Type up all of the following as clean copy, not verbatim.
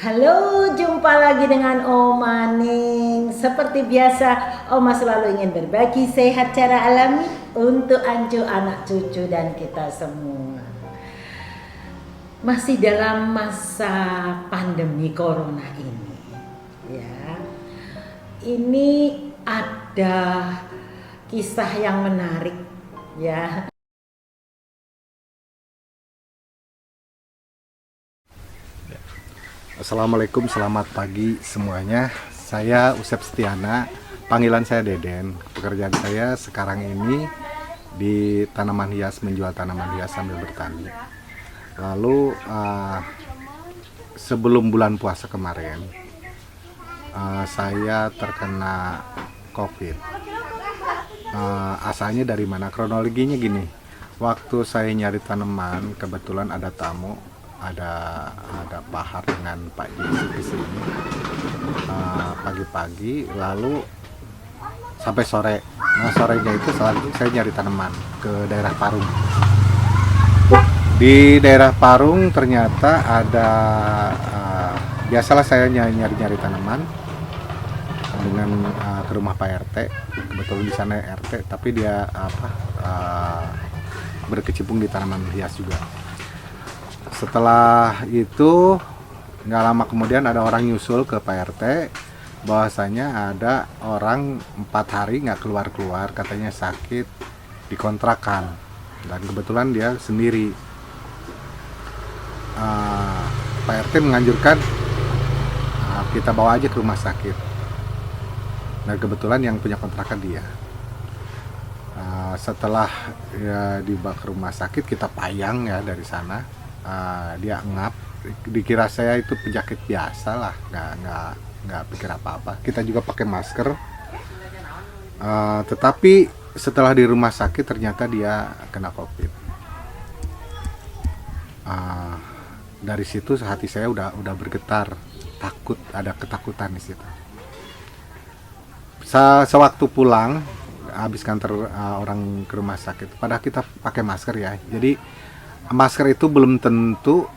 Halo, jumpa lagi dengan Oma Ning. Seperti biasa, Oma selalu ingin berbagi sehat cara alami untuk ancu anak cucu dan kita semua. Masih dalam masa pandemi corona ini, ya. Ini ada kisah yang menarik, ya. Assalamualaikum, selamat pagi semuanya. Saya Usep Setiana, panggilan saya Deden. Pekerjaan saya sekarang ini di tanaman hias, menjual tanaman hias sambil bertani. Lalu sebelum bulan puasa kemarin, saya terkena COVID. Asalnya dari mana? Kronologinya gini. Waktu saya nyari tanaman, kebetulan ada tamu, ada Pak Har dengan Pak Jesse di sini pagi-pagi, lalu sampai sore. Nah, sorenya itu selanjutnya saya nyari tanaman ke daerah Parung. Di daerah Parung ternyata ada biasalah saya nyari-nyari tanaman dengan ke rumah Pak RT. Kebetulan di sana RT, tapi dia berkecimpung di tanaman hias juga. Setelah itu nggak lama kemudian ada orang nyusul ke Pak RT bahwasanya ada orang 4 hari nggak keluar-keluar, katanya sakit di kontrakan, dan kebetulan dia sendiri. Pak RT menganjurkan kita bawa aja ke rumah sakit. Nah, kebetulan yang punya kontrakan dia. Setelah ya, dibawa ke rumah sakit, kita payang ya dari sana. Dia ngap, dikira saya itu penyakit biasa lah, nggak pikir apa-apa. Kita juga pakai masker. Tetapi setelah di rumah sakit ternyata dia kena COVID. Dari situ hati saya udah bergetar, takut, ada ketakutan di situ. Sewaktu pulang habis kantor orang ke rumah sakit, padahal kita pakai masker ya, jadi masker itu belum tentu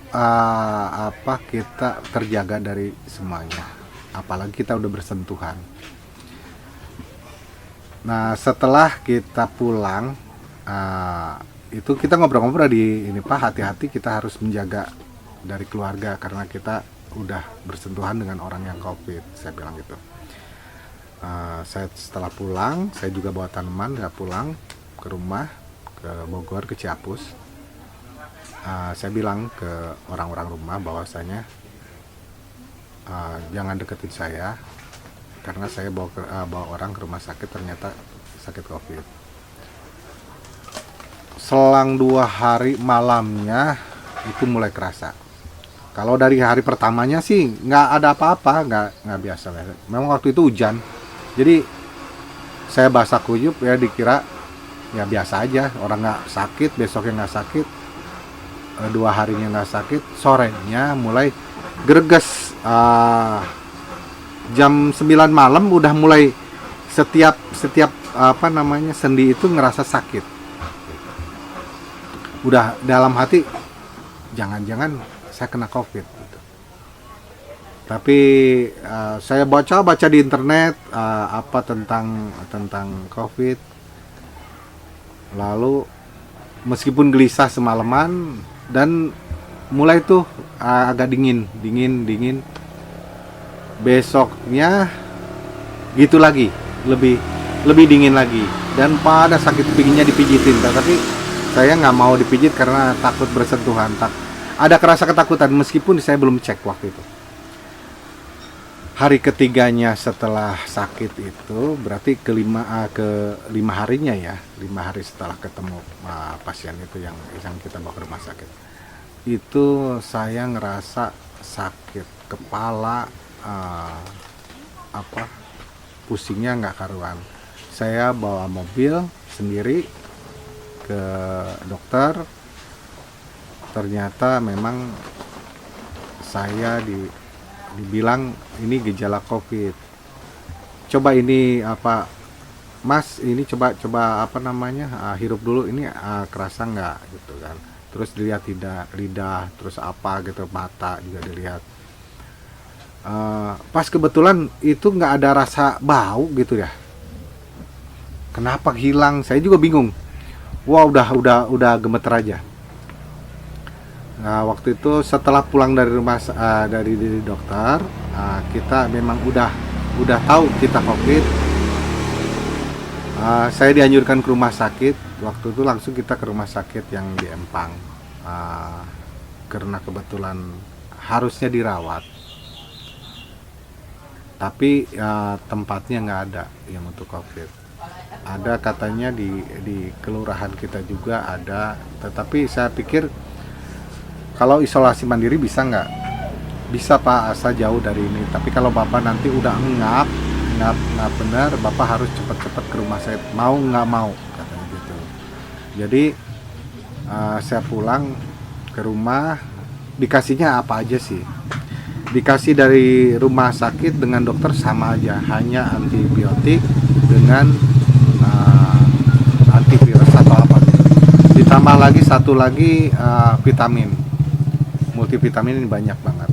kita terjaga dari semuanya, apalagi kita udah bersentuhan. Nah, setelah kita pulang itu kita ngobrol-ngobrol di ini, Pak, hati-hati, kita harus menjaga dari keluarga karena kita udah bersentuhan dengan orang yang COVID, saya bilang gitu. Saya setelah pulang, saya juga bawa tanaman, nggak pulang ke rumah, ke Bogor, ke Ciapus. Saya bilang ke orang-orang rumah bahwasanya jangan deketin saya karena saya bawa orang ke rumah sakit, ternyata sakit COVID. Selang 2 hari malamnya itu mulai kerasa. Kalau dari hari pertamanya sih nggak ada apa-apa, nggak biasa. Memang waktu itu hujan, jadi saya basah kuyup ya, dikira ya biasa aja, orang nggak sakit, besoknya nggak sakit, 2 harinya nggak sakit, sorenya mulai greges. Jam 9 malam udah mulai setiap sendi itu ngerasa sakit. Udah dalam hati, jangan-jangan saya kena COVID gitu. Tapi saya baca di internet tentang COVID. Lalu meskipun gelisah semalaman dan mulai tuh agak dingin. Besoknya gitu lagi, lebih dingin lagi, dan pada sakit pinggirnya dipijitin. Tapi saya nggak mau dipijit karena takut bersentuhan. Ada kerasa ketakutan meskipun saya belum cek waktu itu. Hari ketiganya setelah sakit itu berarti ke 5 harinya ya, 5 hari setelah ketemu pasien itu yang kita bawa ke rumah sakit, itu saya ngerasa sakit kepala, pusingnya nggak karuan. Saya bawa mobil sendiri ke dokter, ternyata memang saya dibilang ini gejala COVID. Coba ini Mas, ini coba hirup dulu, ini kerasa nggak gitu kan. Terus dilihat tidak lidah, terus gitu, mata juga dilihat. Pas kebetulan itu nggak ada rasa bau gitu ya. Kenapa hilang? Saya juga bingung. Wah, udah gemeter aja. Nah, waktu itu setelah pulang dari dari dokter, kita memang udah tahu kita COVID. Saya dianjurkan ke rumah sakit. Waktu itu langsung kita ke rumah sakit yang di Empang, karena kebetulan harusnya dirawat, tapi tempatnya nggak ada yang untuk COVID. Ada katanya di kelurahan kita juga ada, tetapi saya pikir kalau isolasi mandiri bisa nggak? Bisa Pak, asal jauh dari ini. Tapi kalau Bapak nanti udah ngap benar, Bapak harus cepat-cepat ke rumah sakit. Mau nggak mau, katanya gitu. Jadi saya pulang ke rumah, dikasihnya apa aja sih? Dikasih dari rumah sakit dengan dokter sama aja, hanya antibiotik dengan antivirus atau apa. Ditambah lagi satu lagi vitamin. Multivitamin ini banyak banget.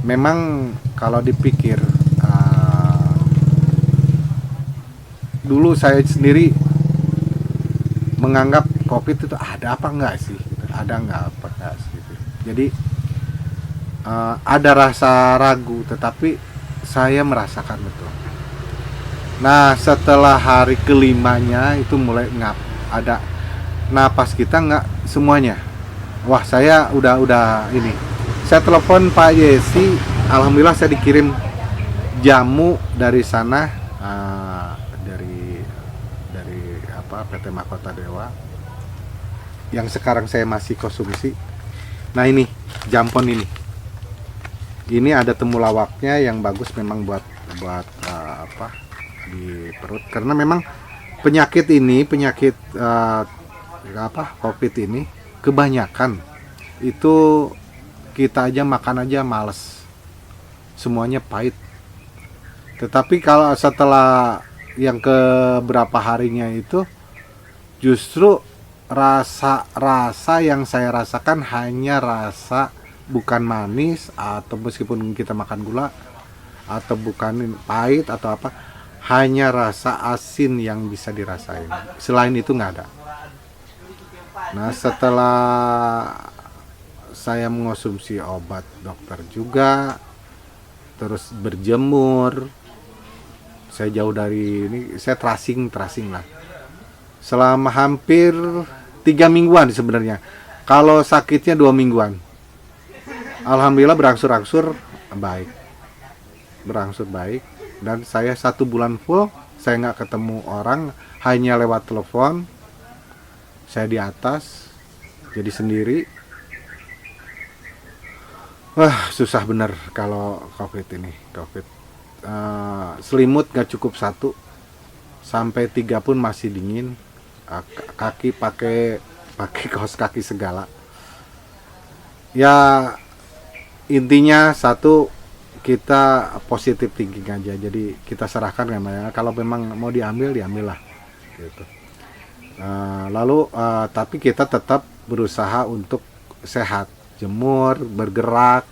Memang kalau dipikir dulu saya sendiri menganggap COVID itu ada apa enggak sih? Ada enggak apa enggak sih? Jadi ada rasa ragu, tetapi saya merasakan betul. Nah, setelah hari kelimanya itu mulai ngap, ada napas kita nggak semuanya. Wah, saya udah ini. Saya telepon Pak Yesi, alhamdulillah saya dikirim jamu dari sana, dari PT Mahkota Dewa, yang sekarang saya masih konsumsi. Nah, ini jampon ini ada temulawaknya yang bagus memang buat di perut, karena memang penyakit COVID ini kebanyakan itu kita aja makan aja males, semuanya pahit. Tetapi kalau setelah yang keberapa harinya itu justru rasa yang saya rasakan hanya rasa bukan manis, atau meskipun kita makan gula, atau bukan pahit atau apa, hanya rasa asin yang bisa dirasain. Selain itu nggak ada. Nah, setelah saya mengonsumsi obat dokter juga, terus berjemur, saya jauh dari ini, saya tracing lah selama hampir 3 mingguan sebenarnya. Kalau sakitnya 2 mingguan, alhamdulillah berangsur baik, dan saya 1 bulan full saya nggak ketemu orang, hanya lewat telepon. Saya di atas, jadi sendiri. Wah, susah bener kalau COVID ini. Selimut gak cukup 1, sampai 3 pun masih dingin. Kaki pakai kaos kaki segala. Ya, intinya 1, kita positif thinking aja. Jadi kita serahkan namanya. Kalau memang mau diambil lah, gitu. Tapi kita tetap berusaha untuk sehat, jemur, bergerak.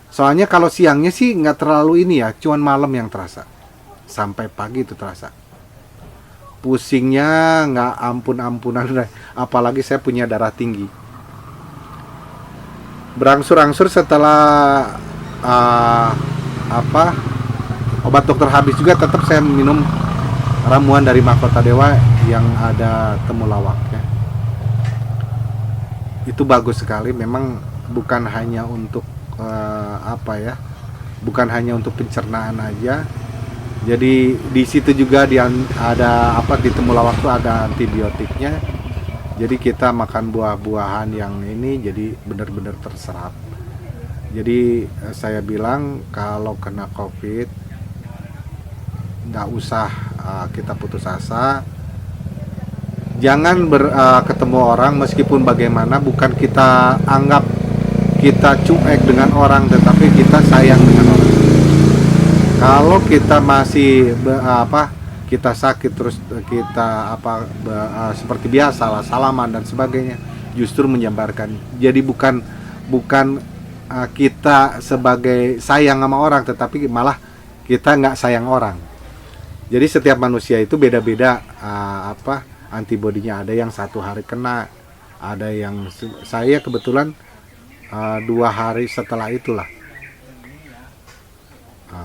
Soalnya kalau siangnya sih nggak terlalu ini ya, cuman malam yang terasa, sampai pagi itu terasa. Pusingnya nggak ampun-ampunan, apalagi saya punya darah tinggi. Berangsur-angsur setelah obat dokter habis juga, tetap saya minum ramuan dari Mahkota Dewa yang ada temulawaknya. Itu bagus sekali, memang bukan hanya untuk bukan hanya untuk pencernaan aja. Jadi di situ juga ada di temulawak itu ada antibiotiknya. Jadi kita makan buah-buahan yang ini jadi benar-benar terserap. Jadi saya bilang kalau kena COVID nggak usah kita putus asa. Jangan ketemu orang, meskipun bagaimana, bukan kita anggap kita cuek dengan orang, tetapi kita sayang dengan orang. Kalau kita masih kita sakit terus kita seperti biasa lah, salaman dan sebagainya, justru menjabarkan. Jadi bukan kita sebagai sayang sama orang, tetapi malah kita nggak sayang orang. Jadi setiap manusia itu beda-beda antibodinya. Ada yang 1 hari kena, ada yang saya kebetulan 2 hari setelah itulah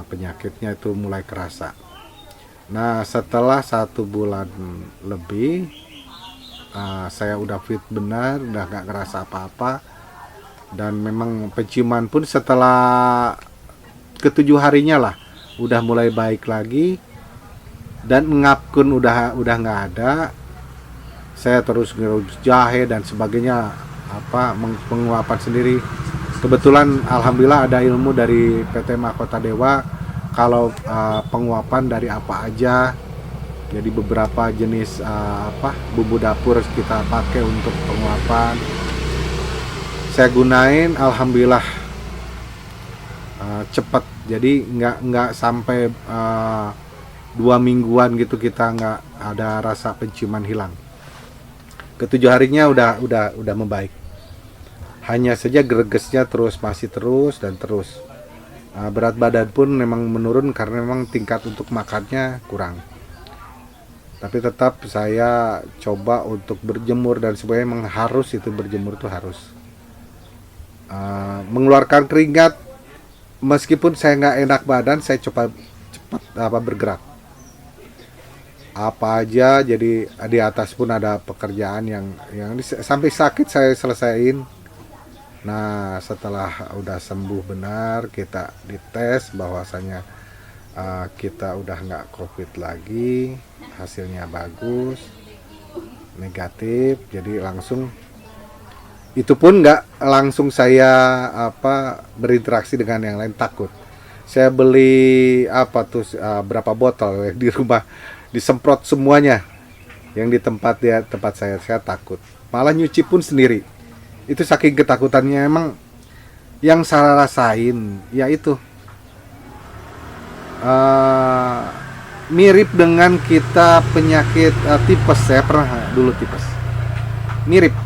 penyakitnya itu mulai kerasa. Nah setelah 1 bulan lebih saya udah fit benar, udah nggak ngerasa apa-apa, dan memang penciuman pun setelah ke-7 harinya lah udah mulai baik lagi, dan ngap pun udah nggak ada. Saya terus ngerus jahe dan sebagainya, penguapan sendiri. Kebetulan alhamdulillah ada ilmu dari PT Mahkota Dewa kalau penguapan dari apa aja. Jadi beberapa jenis bumbu dapur kita pakai untuk penguapan. Saya gunain, alhamdulillah cepat. Jadi nggak sampai 2 mingguan gitu kita nggak ada rasa penciuman hilang. Ke-7 harinya udah membaik. Hanya saja gregesnya masih terus. Berat badan pun memang menurun karena memang tingkat untuk makannya kurang. Tapi tetap saya coba untuk berjemur dan sebagainya, memang harus itu berjemur tuh harus. Mengeluarkan keringat, meskipun saya nggak enak badan, saya coba cepat bergerak. Apa aja, jadi di atas pun ada pekerjaan yang sampai sakit saya selesaiin. Nah setelah udah sembuh benar, kita dites bahwasanya kita udah nggak COVID lagi, hasilnya bagus, negatif. Jadi langsung, itu pun nggak langsung saya berinteraksi dengan yang lain, takut. Saya beli berapa botol di rumah, disemprot semuanya yang di tempat saya takut. Malah nyuci pun sendiri. Itu saking ketakutannya. Emang yang saya rasain yaitu mirip dengan kita penyakit tipes. Saya pernah dulu tipes. Mirip.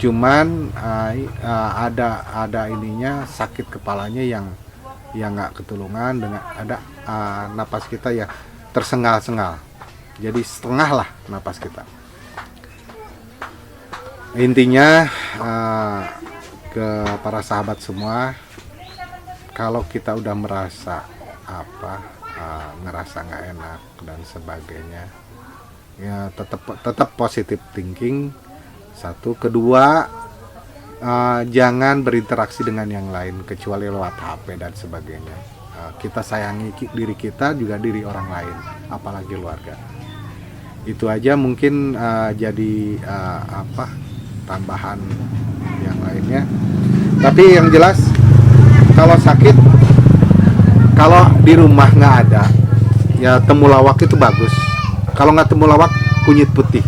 Cuman ada ininya, sakit kepalanya yang nggak ketulungan, dengan ada napas kita ya tersengal-sengal. Jadi setengah lah napas kita. Intinya ke para sahabat semua, kalau kita udah merasa ngerasa nggak enak dan sebagainya, ya tetap positive thinking. 1, kedua, jangan berinteraksi dengan yang lain kecuali lewat HP dan sebagainya. Kita sayangi diri kita, juga diri orang lain, apalagi keluarga. Itu aja mungkin jadi tambahan yang lainnya. Tapi yang jelas, kalau sakit, kalau di rumah nggak ada, ya temulawak itu bagus. Kalau nggak temulawak, kunyit putih,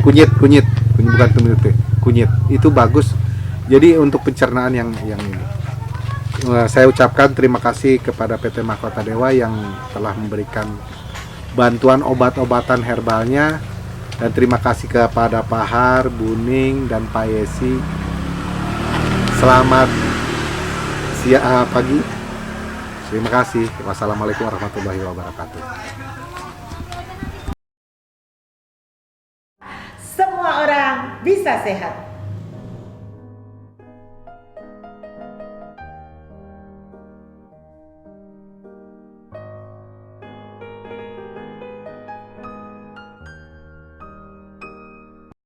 kunyit bukan temulawak, kunyit itu bagus. Jadi untuk pencernaan yang ini, saya ucapkan terima kasih kepada PT Mahkota Dewa yang telah memberikan bantuan obat-obatan herbalnya, dan terima kasih kepada Pak Har, Buning, dan Pak Yesi. Selamat pagi. Terima kasih. Wassalamualaikum warahmatullahi wabarakatuh. Semua orang bisa sehat.